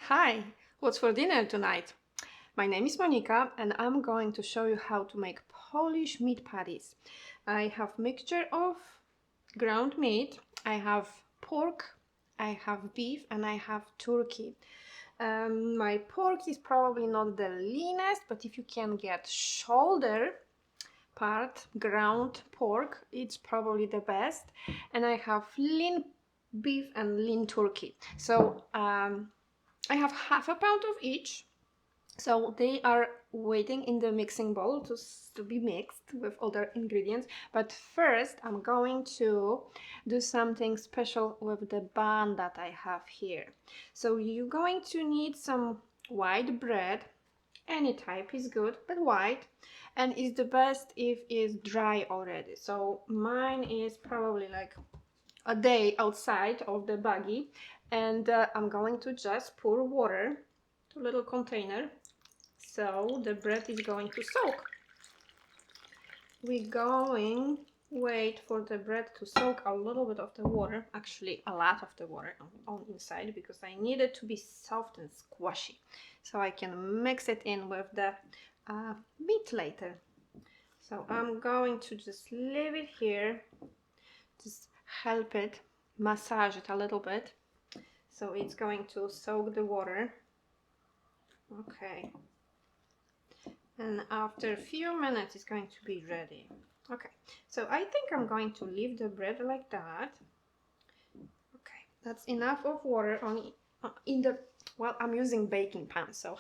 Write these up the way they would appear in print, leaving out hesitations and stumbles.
Hi, what's for dinner tonight? My name is Monika and I'm going to show you how to make Polish meat patties. I have mixture of ground meat, I have pork, I have beef and I have turkey. My pork is probably not the leanest, but if you can get shoulder part ground pork, it's probably the best. And I have lean beef and lean turkey. So I have half a pound of each. So they are waiting in the mixing bowl to be mixed with other ingredients. But first I'm going to do something special with the bun that I have here. So you're going to need some white bread. Any type is good, but white. And it's the best if it's dry already. So mine is probably like a day outside of the baggie, and I'm going to just pour water to a little container so the bread is going to soak. We're going wait for the bread to soak a little bit of the water, actually a lot of the water on inside, because I need it to be soft and squashy so I can mix it in with the meat later. So I'm going to just leave it here, just help it, massage it a little bit so it's going to soak the water. Okay, and after a few minutes it's going to be ready. Okay, so I think I'm going to leave the bread like that. Okay, that's enough of water on in the, well, I'm using baking pan, so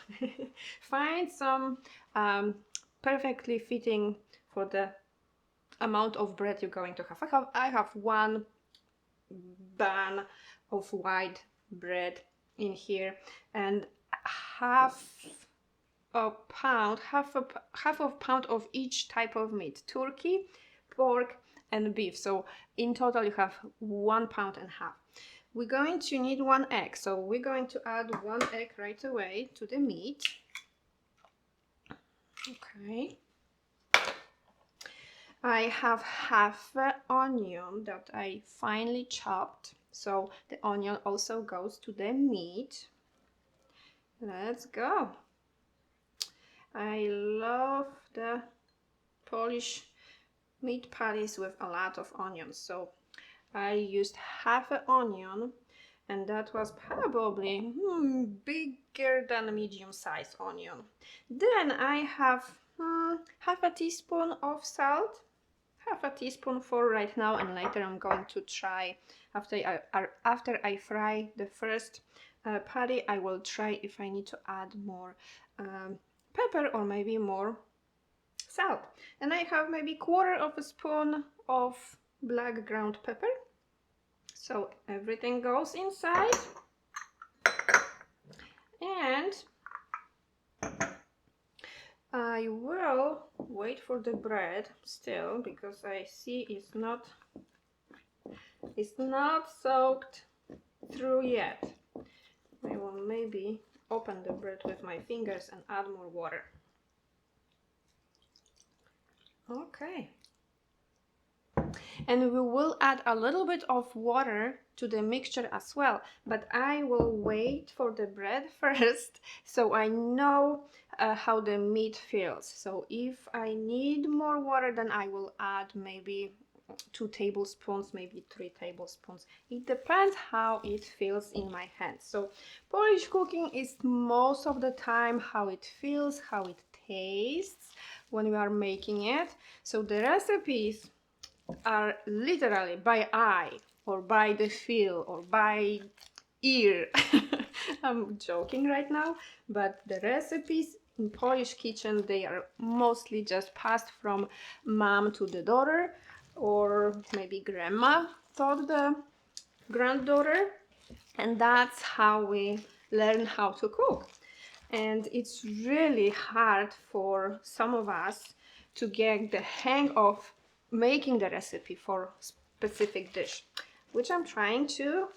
find some perfectly fitting for the amount of bread you're going to have. I have one bun of white bread in here and half a pound, half a pound of each type of meat: turkey, pork and beef. So in total you have 1.5 pounds. We're going to need 1 egg, so we're going to add 1 egg right away to the meat. Okay, I have half an onion that I finely chopped, so the onion also goes to the meat. Let's go. I love the Polish meat patties with a lot of onions, so I used half an onion, and that was probably bigger than a medium-sized onion. Then I have half a teaspoon of salt, half a teaspoon for right now, and later I'm going to try after I fry the first patty. I will try if I need to add more pepper or maybe more salt. And I have maybe 1/4 spoon of black ground pepper. So everything goes inside, and I will wait for the bread still, because I see it's not soaked through yet. I will maybe open the bread with my fingers and add more water. Okay, and we will add a little bit of water to the mixture as well, but I will wait for the bread first so I know how the meat feels. So if I need more water, then I will add maybe 2 tablespoons, maybe 3 tablespoons. It depends how it feels in my hands. So Polish cooking is most of the time how it feels, how it tastes when we are making it. So the recipes are literally by eye or by the feel or by ear. I'm joking right now, but the recipes in Polish kitchen, they are mostly just passed from mom to the daughter, or maybe grandma taught the granddaughter, and that's how we learn how to cook. And it's really hard for some of us to get the hang of making the recipe for specific dish, which I'm trying to,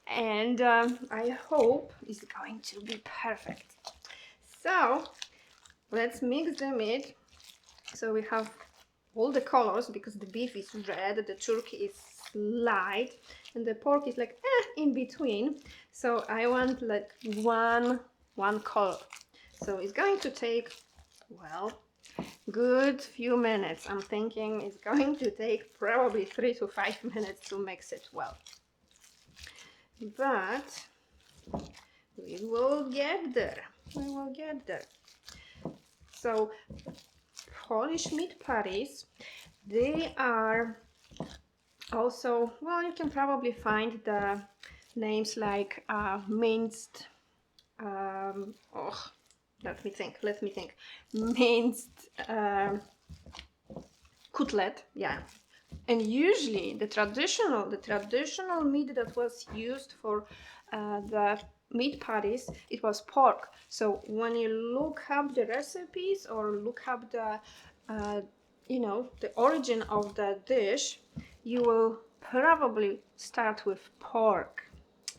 and I hope it's going to be perfect. So let's mix the meat. So we have all the colors, because the beef is red, the turkey is light, and the pork is like in between. So I want like one color. So it's going to take, well, good few minutes. I'm thinking it's going to take probably 3 to 5 minutes to mix it well. But we will get there. We will get there. So Polish meat patties, they are also, well, you can probably find the names like minced, let me think, minced cutlet, yeah. And usually the traditional meat that was used for the meat patties, it was pork. So when you look up the recipes or look up the the origin of the dish, you will probably start with pork.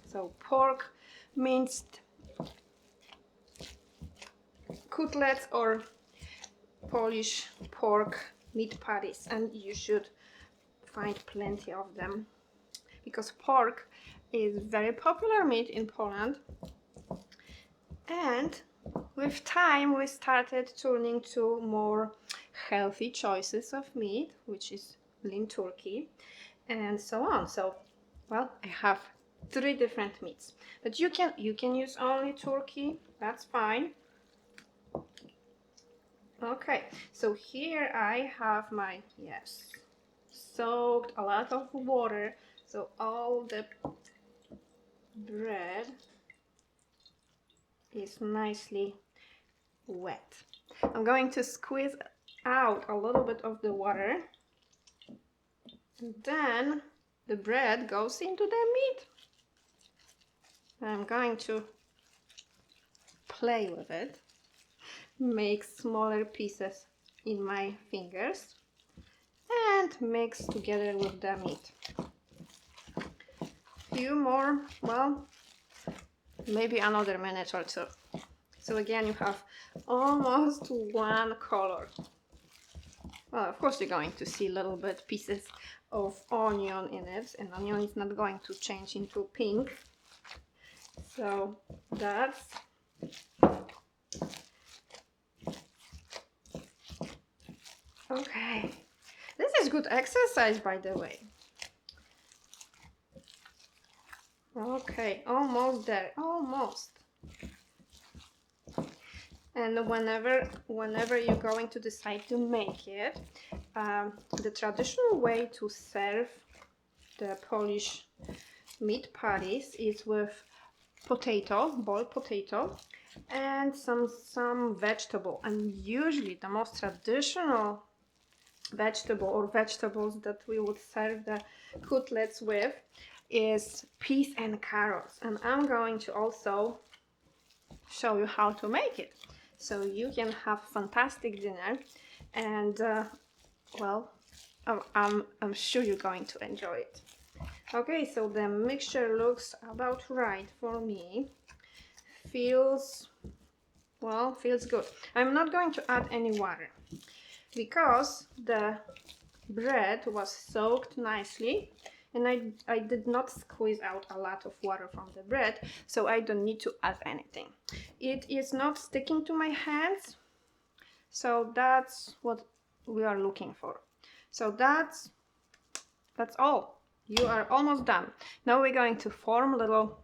So pork, minced cutlets, or Polish pork meat patties, and you should find plenty of them because pork is very popular meat in Poland. And with time we started turning to more healthy choices of meat, which is lean turkey and so on. So, well, I have 3 different meats, but you can use only turkey, that's fine. Okay, so here I have my, yes, soaked a lot of water, so all the bread is nicely wet. I'm going to squeeze out a little bit of the water, and then the bread goes into the meat. I'm going to play with it, make smaller pieces in my fingers, and mix together with the meat. Few more, well, maybe another minute or two. So again, you have almost one color. Well, of course you're going to see little bit pieces of onion in it, and onion is not going to change into pink. So that's okay. This is good exercise, by the way. Okay, almost there, almost. And whenever you're going to decide to make it, the traditional way to serve the Polish meat patties is with potato, boiled potato, and some vegetable. And usually the most traditional vegetable or vegetables that we would serve the cutlets with is peas and carrots. And I'm going to also show you how to make it, so you can have fantastic dinner. And well, I'm sure you're going to enjoy it. Okay, so the mixture looks about right for me. Feels good. I'm not going to add any water because the bread was soaked nicely, and I did not squeeze out a lot of water from the bread, so I don't need to add anything. It is not sticking to my hands, so that's what we are looking for. So that's all. You are almost done. Now we're going to form little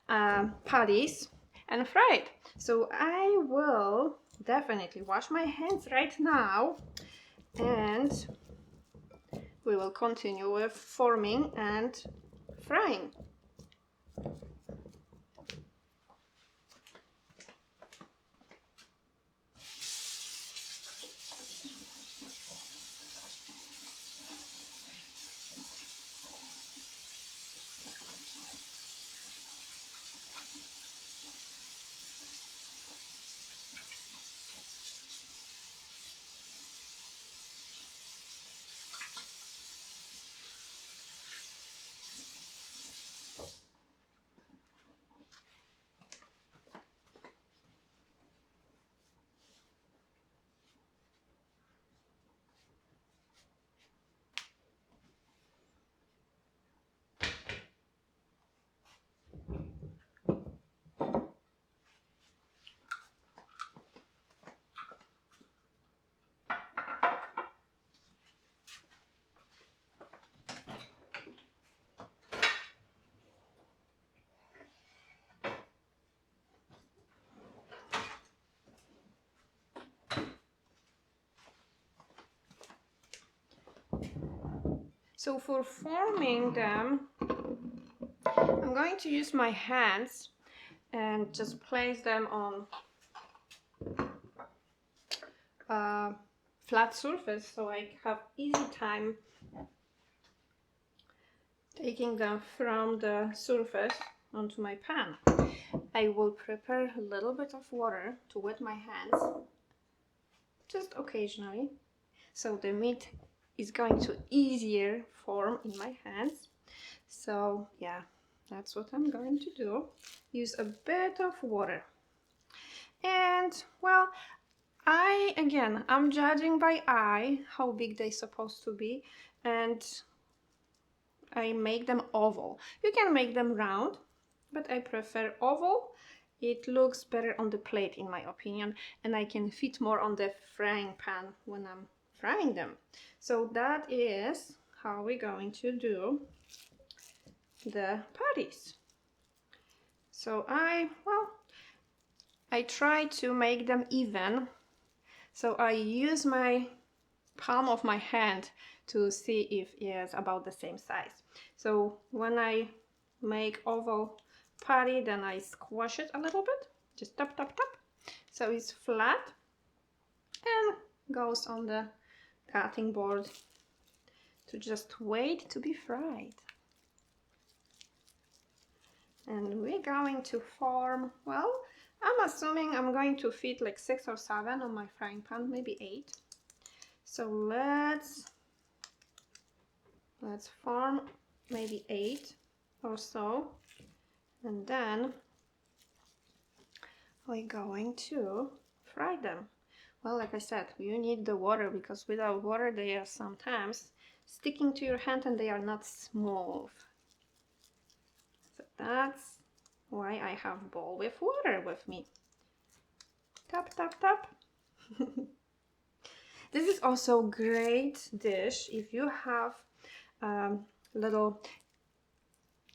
patties and fry it. So I will definitely wash my hands right now, and we will continue with forming and frying. So for forming them, I'm going to use my hands and just place them on a flat surface so I have easy time taking them from the surface onto my pan. I will prepare a little bit of water to wet my hands, just occasionally, so the meat is going to easier form in my hands. So yeah, that's what I'm going to do. Use a bit of water. And well, I'm judging by eye how big they're supposed to be, and I make them oval. You can make them round, but I prefer oval. It looks better on the plate in my opinion, and I can fit more on the frying pan when I'm frying them. So that is how we're going to do the patties. So I try to make them even. So I use my palm of my hand to see if it's about the same size. So when I make oval patty, then I squash it a little bit, just tap tap tap, so it's flat and goes on the cutting board to just wait to be fried. And we're going to form, well, I'm assuming I'm going to fit like 6 or 7 on my frying pan, maybe 8. So let's form maybe 8 or so, and then we're going to fry them. Well, like I said, you need the water, because without water they are sometimes sticking to your hand and they are not smooth. So that's why I have bowl with water with me. Tap tap tap. This is also a great dish if you have little,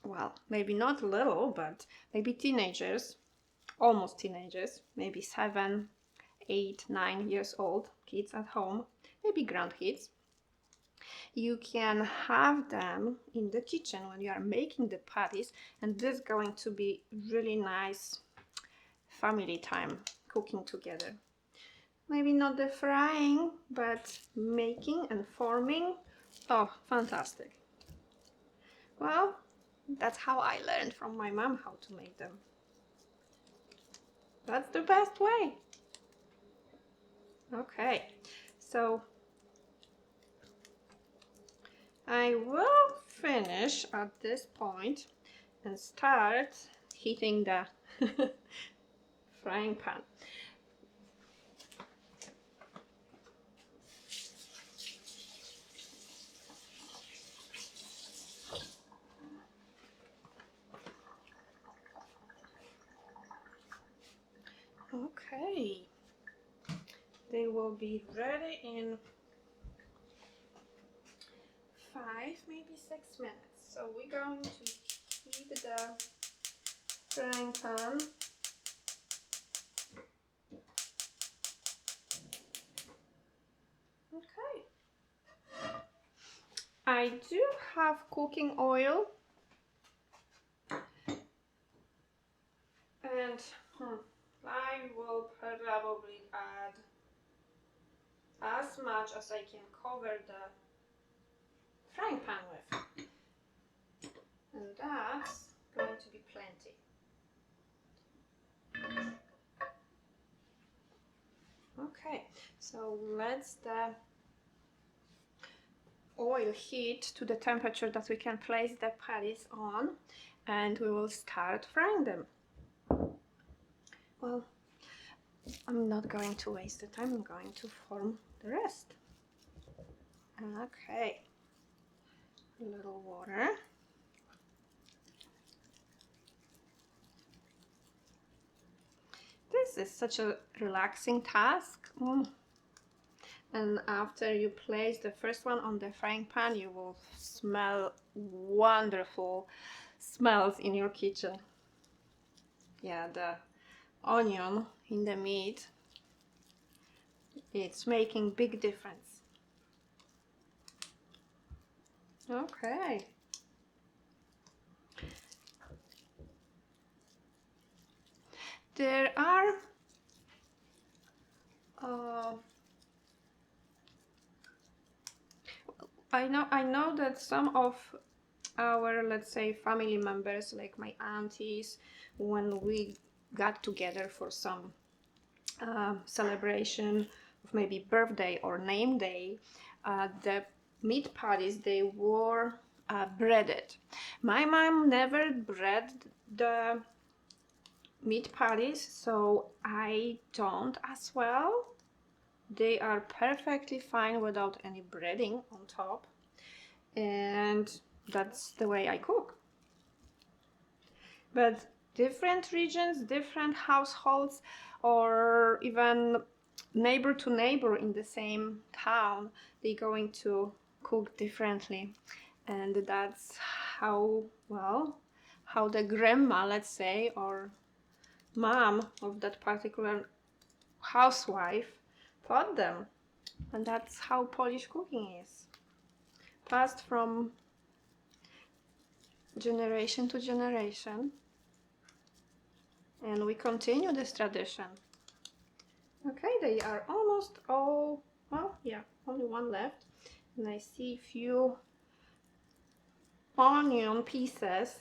well, maybe not little, but maybe teenagers, almost teenagers, maybe 7, 8, 9 years old kids at home, maybe grandkids. You can have them in the kitchen when you are making the patties, and this is going to be really nice family time cooking together. Maybe not the frying, but making and forming. Oh, fantastic. Well, that's how I learned from my mom how to make them. That's the best way. Okay, so I will finish at this point and start heating the frying pan. Okay, they will be ready in 5, maybe 6 minutes. So we're going to heat the frying pan. Okay. I do have cooking oil, and I will probably add as much as I can cover the frying pan with, and that's going to be plenty. Okay, so let's the oil heat to the temperature that we can place the patties on, and we will start frying them. Well, I'm not going to waste the time, I'm going to form the rest. Okay, a little water. This is such a relaxing task. And after you place the first one on the frying pan, you will smell wonderful smells in your kitchen. Yeah, the onion in the meat, it's making big difference. Okay. There are I know that some of our, let's say, family members, like my aunties, when we got together for some celebration of maybe birthday or name day, the meat patties, they were breaded. My mom never bread the meat patties, so I don't as well. They are perfectly fine without any breading on top, and that's the way I cook. But different regions, different households, or even neighbor to neighbor in the same town, they're going to cook differently. And that's how, well, how the grandma, let's say, or mom of that particular housewife taught them. And that's how Polish cooking is, passed from generation to generation. And we continue this tradition. Okay, they are almost all, well, yeah, only one left. And I see a few onion pieces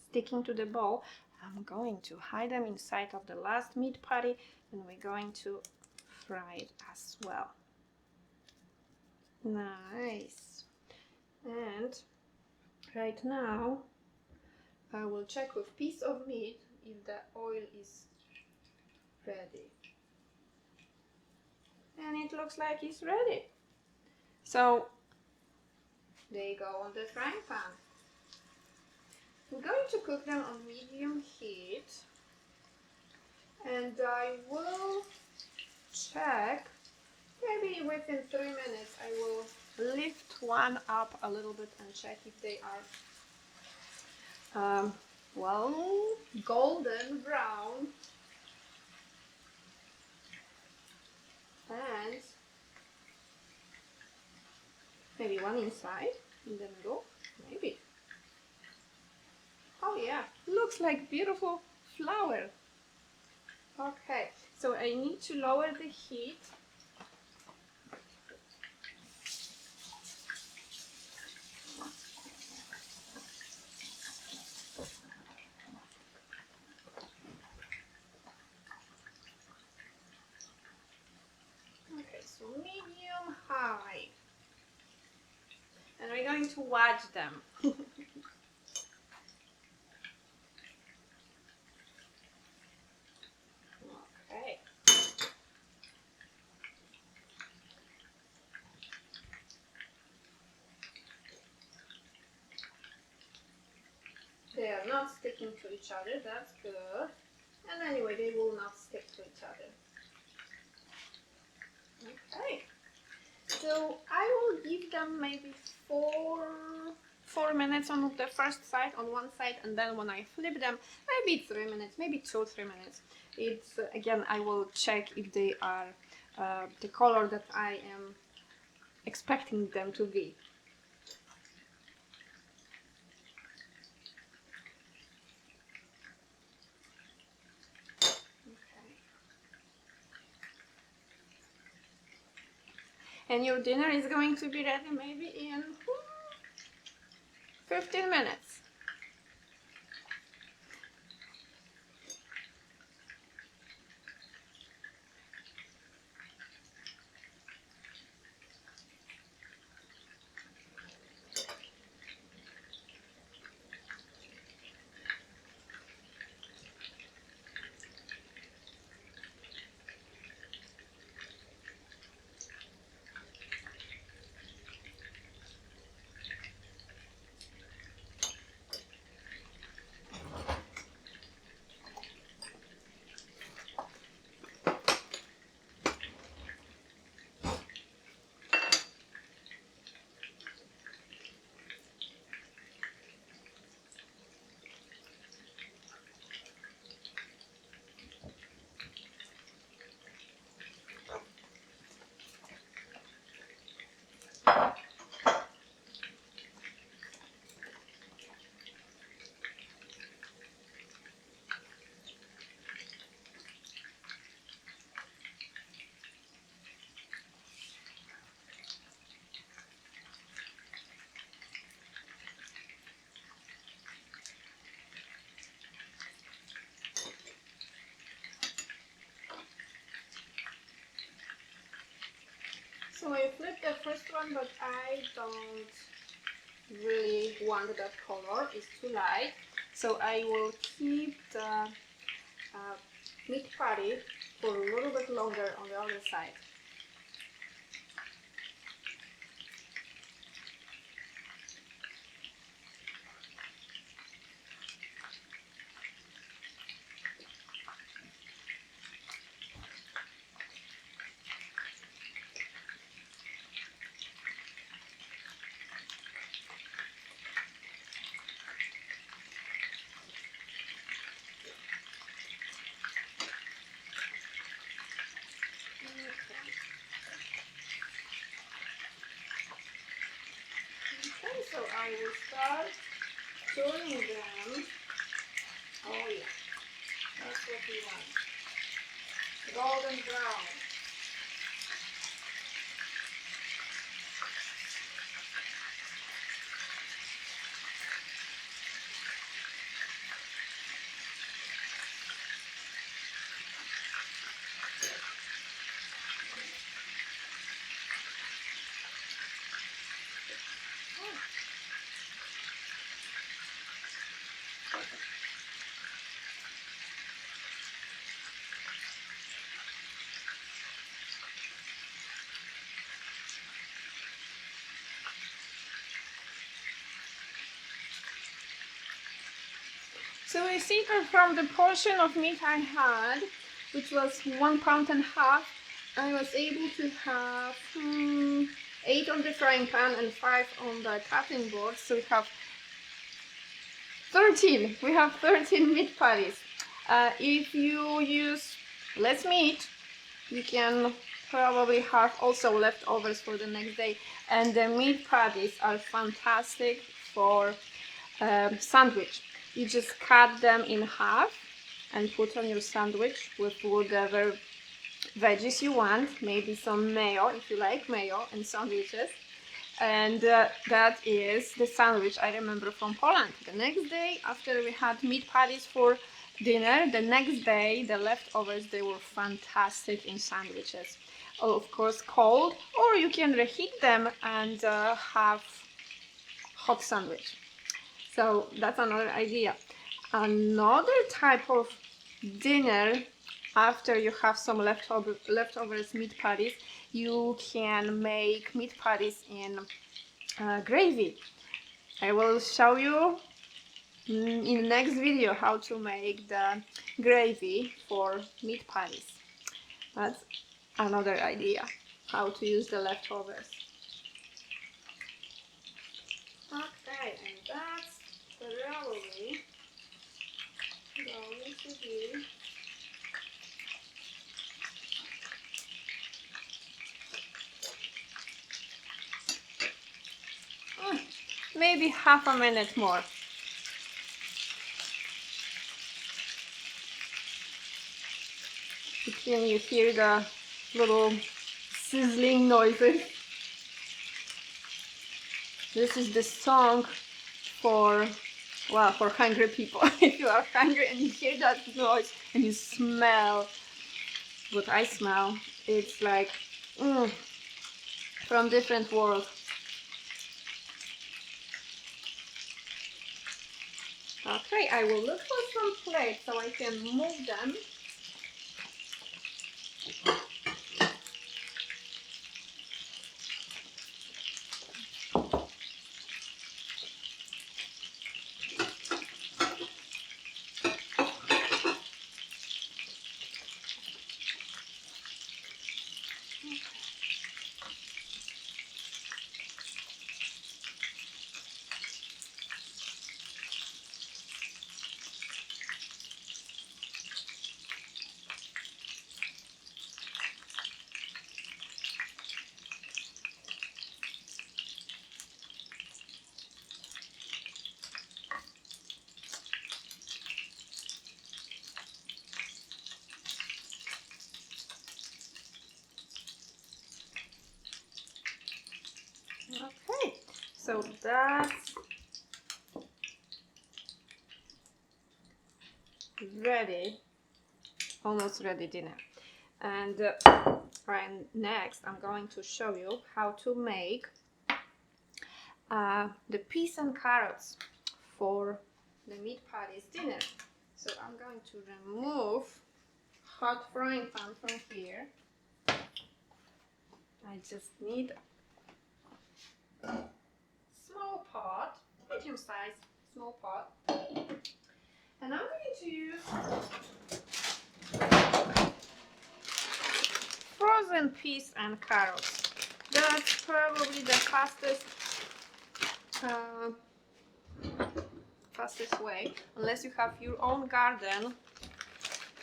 sticking to the bowl. I'm going to hide them inside of the last meat patty, and we're going to fry it as well. Nice. And right now I will check with piece of meat if the oil is ready. And it looks like it's ready. So they go on the frying pan. I'm going to cook them on medium heat, and I will check, maybe within 3 minutes I will lift one up a little bit and check if they are well, golden brown, and maybe one inside in the middle, maybe. Oh yeah, looks like beautiful flower. Okay, so I need to lower the heat. Okay, so medium high. And we're going to watch them. Okay. They are not sticking to each other, that's good. And anyway, they will not stick to each other. Okay. So I will give them maybe four minutes on the first side, on one side, and then when I flip them, maybe 3 minutes, maybe 2-3 minutes. It's again, I will check if they are the color that I am expecting them to be. And your dinner is going to be ready maybe in 15 minutes. So I flipped the first one, but I don't really want that color. It's too light. So I will keep the meat patty for a little bit longer on the other side. Okay, so I will start turning them. Oh yeah, that's what we want. Golden brown. So you see that from the portion of meat I had, which was 1.5 pounds, I was able to have 8 on the frying pan and 5 on the cutting board. So we have 13. We have 13 meat patties. If you use less meat, you can probably have also leftovers for the next day. And the meat patties are fantastic for sandwich. You just cut them in half and put on your sandwich with whatever veggies you want, maybe some mayo if you like mayo in sandwiches. And that is the sandwich I remember from Poland. The next day, after we had meat patties for dinner, the next day the leftovers, they were fantastic in sandwiches. Oh, of course cold, or you can reheat them and have hot sandwich. So that's another idea. Another type of dinner, after you have some leftovers meat patties, you can make meat patties in gravy. I will show you in the next video how to make the gravy for meat patties. That's another idea, how to use the leftovers. Okay, and that's probably going to be maybe half a minute more. Can you hear the little sizzling noises? This is the song for, well, for hungry people. If you are hungry and you hear that noise and you smell what I smell, it's like from different world. Okay, I will look for some plates so I can move them. Okay, so that's ready, almost ready dinner. And right next I'm going to show you how to make the peas and carrots for the meat patties dinner. So I'm going to remove hot frying pan from here. I just need a small pot, medium size small pot, and I'm going to use frozen peas and carrots. That's probably the fastest way, unless you have your own garden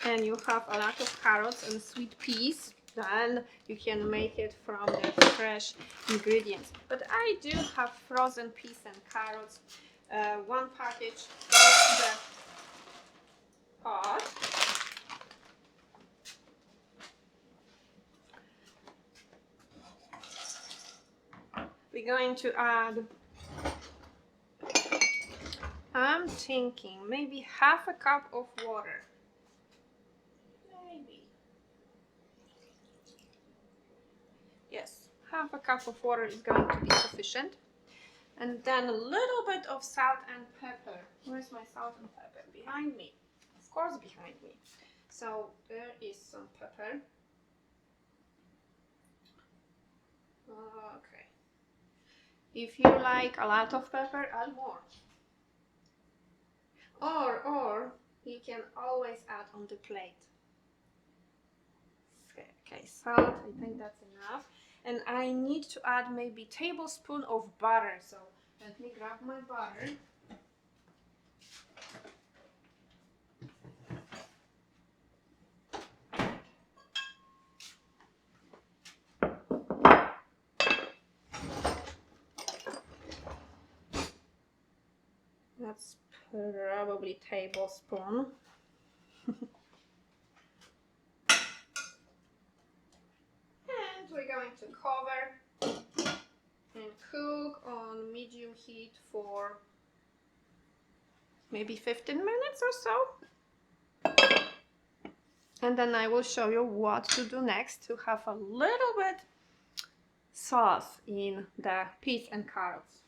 and you have a lot of carrots and sweet peas, then you can make it from the fresh ingredients. But I do have frozen peas and carrots. One package of the pot. We're going to add, I'm thinking maybe half a cup of water. Maybe. Yes, half a cup of water is going to be sufficient. And then a little bit of salt and pepper. Where's my salt and pepper? Behind me. Of course, behind me. So there is some pepper. Okay. If you like a lot of pepper, add more. Or you can always add on the plate. Okay, salt, I think that's enough. And I need to add maybe a tablespoon of butter. So let me grab my butter. That's probably a tablespoon. And we're going to cover and cook on medium heat for maybe 15 minutes or so. And then I will show you what to do next to have a little bit sauce in the peas and carrots.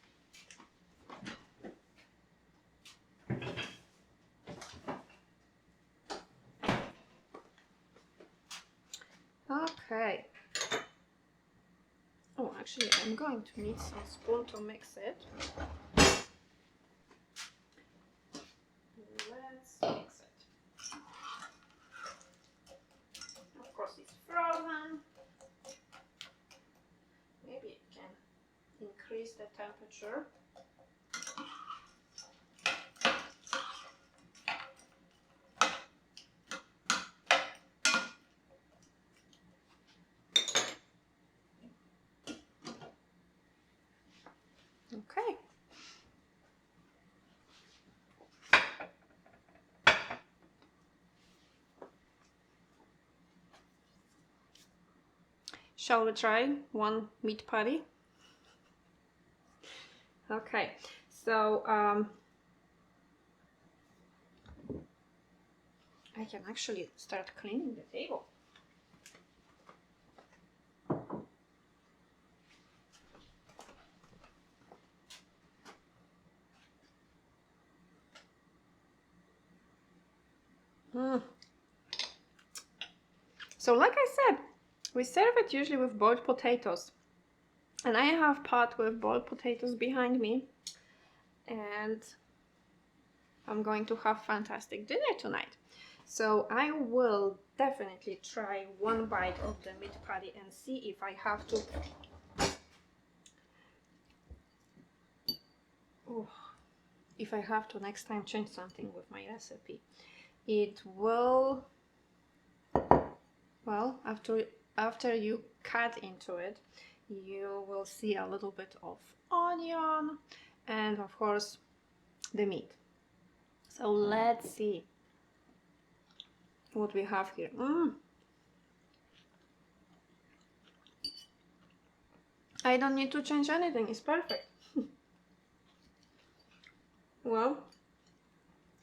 Okay. Oh, actually, I'm going to need some spoon to mix it. Let's mix it. Of course, it's frozen. Maybe it can increase the temperature. Okay. Shall we try one meat patty? Okay, so I can actually start cleaning the table. So like I said, we serve it usually with boiled potatoes. And I have pot with boiled potatoes behind me. And I'm going to have fantastic dinner tonight. So I will definitely try one bite of the meat patty and see if I have to... Oh, if I have to next time change something with my recipe. It will... Well, after you cut into it, you will see a little bit of onion and of course the meat. So let's see what we have here. I don't need to change anything, it's perfect. Well,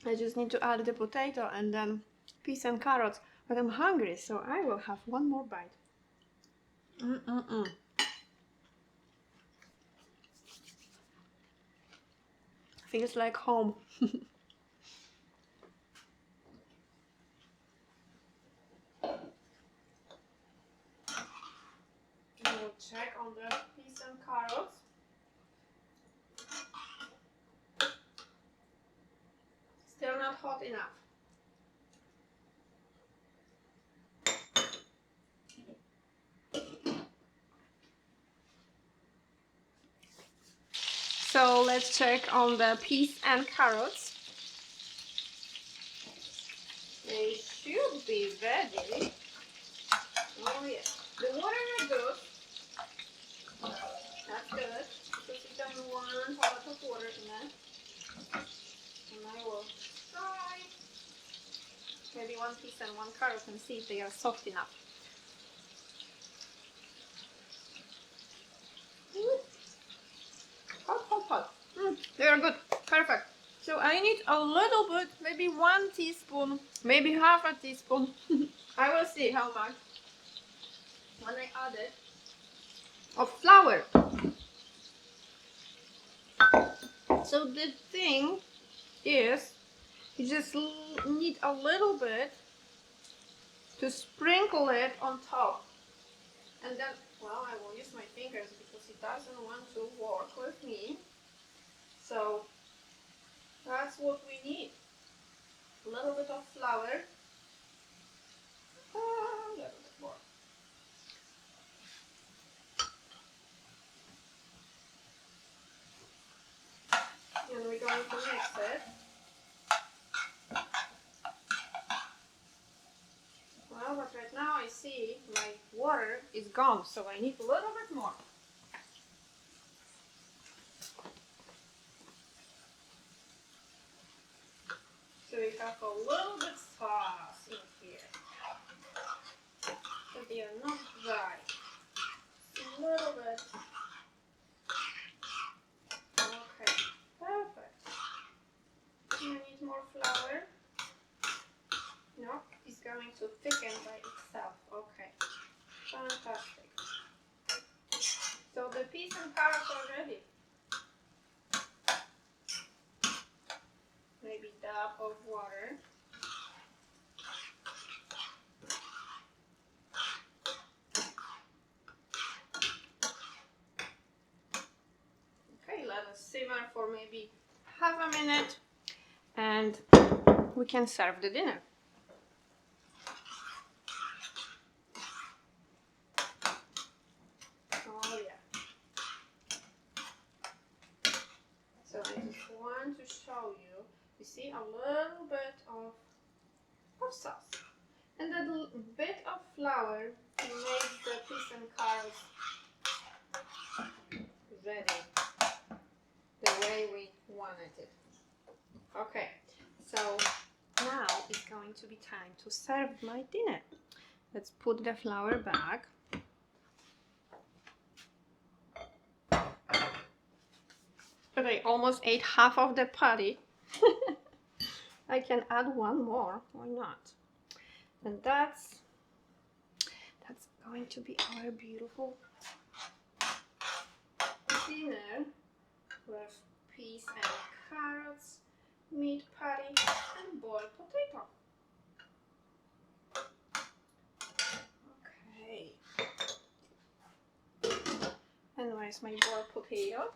I just need to add the potato and then peas and carrots, but I'm hungry, so I will have one more bite. Feels like home. We'll check on the peas and carrots. Still not hot enough. So let's check on the peas and carrots. They should be ready. Oh yeah, the water is good. That's good, because we don't want a lot of water in it. And I will try maybe one piece and one carrot and see if they are soft enough. Hot, hot, hot. They are good. Perfect. So I need a little bit, maybe 1 teaspoon, maybe half a teaspoon. I will see how much when I add it of flour. So the thing is, you just need a little bit to sprinkle it on top. And then, well, I will use my fingers because it doesn't want to work with me. So that's what we need. A little bit of flour. A little bit more. And we're going to mix it. Well, but right now I see my water is gone, so I need a little bit more. So we have a little bit sauce in here. So they are not dry. A little bit. Okay, perfect. You need more flour. No, it's going to thicken by itself. Okay, fantastic. So the peas and carrots are ready. Maybe a dab of water. Okay, let us simmer for maybe half a minute and we can serve the dinner. Oh yeah. So I just want to show you, you see a little bit of sauce. And that bit of flour makes the peas and carrots ready the way we wanted it. Okay, so now it's going to be time to serve my dinner. Let's put the flour back. But I almost ate half of the patty. I can add one more, why not? And that's going to be our beautiful dinner with peas and carrots, meat patty, and boiled potato. Okay. And where's my boiled potato?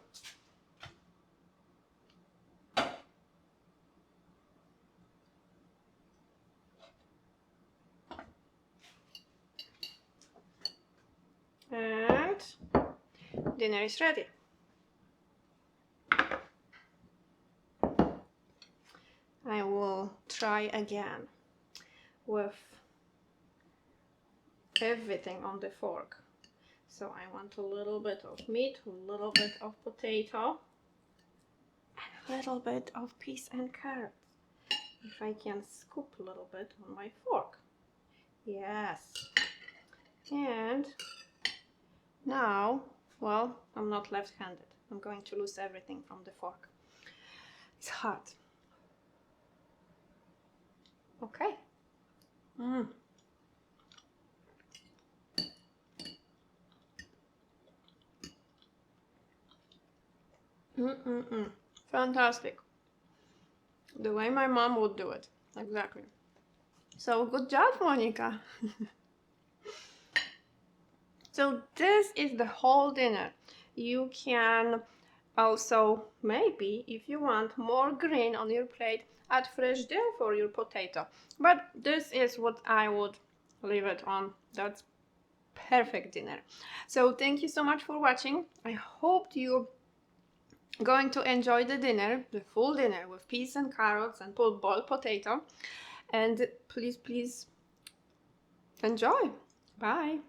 And dinner is ready. I will try again with everything on the fork. So I want a little bit of meat, a little bit of potato, and a little bit of peas and carrots. If I can scoop a little bit on my fork. Yes. And now, well, I'm not left-handed. I'm going to lose everything from the fork. It's hot. Okay. Mm. Mm-mm-mm. Fantastic. The way my mom would do it. Exactly. So good job, Monica. So this is the whole dinner. You can also, maybe, if you want more green on your plate, add fresh dill for your potato. But this is what I would leave it on. That's perfect dinner. So thank you so much for watching. I hope you going to enjoy the dinner, the full dinner with peas and carrots and boiled potato. And please, please enjoy. Bye.